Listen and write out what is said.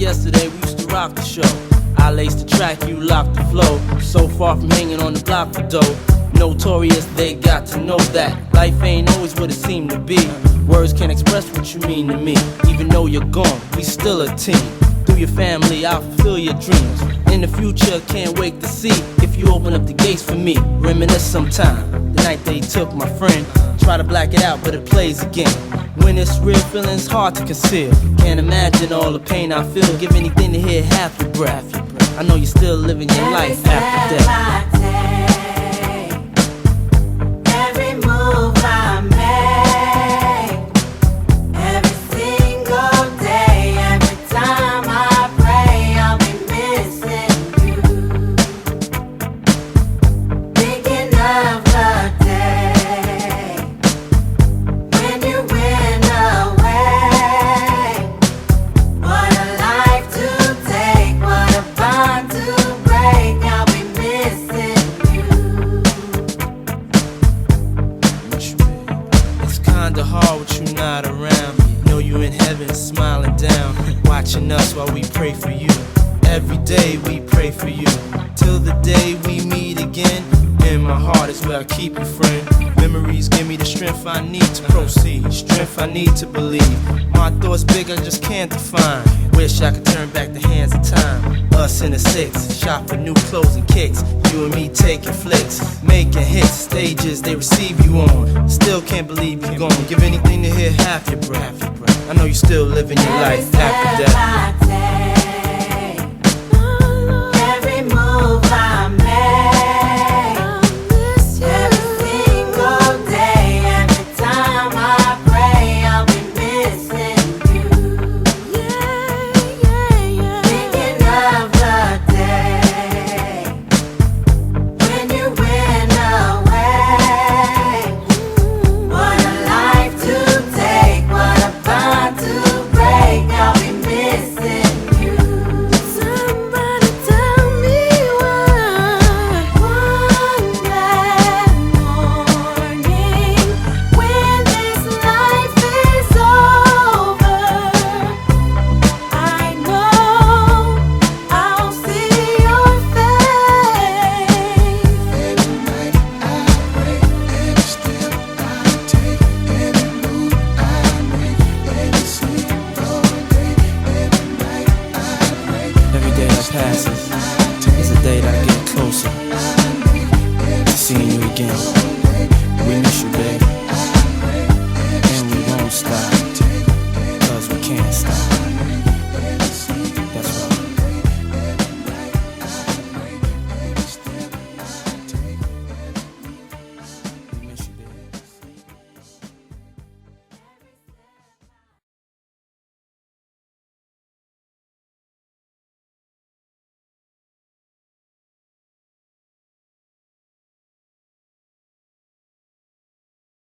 yesterday, we used to rock the show. I laced the track, you locked the flow. So far from hanging on the block for dough. Notorious, they got to know that life ain't always what it seemed to be. Words can't express what you mean to me. Even though you're gone, we still a team. Through your family, I'll fulfill your dreams. In the future, can't wait to see if you open up the gates for me. Reminisce sometime, the night they took my friend. Try to black it out, but it plays again. When it's real, feeling's hard to conceal. Can't imagine all the pain I feel. Give anything to hear half your breath. I know you're still living your life after death. Kinda hard with you not around. Know you in heaven smiling down, watching us while we pray for you. Every day we pray for you, till the day we meet again. In my heart is where I keep you, friend. Memories give me the strength I need to proceed, strength I need to believe. My thoughts big, I just can't define. Wish I could turn back the hands of time. Us in the six, shop for new clothes and kicks. You and me taking flicks, making hits, stages they receive you on. Still can't believe you're gone. Give anything to hear half your breath. I know you still living your life after death.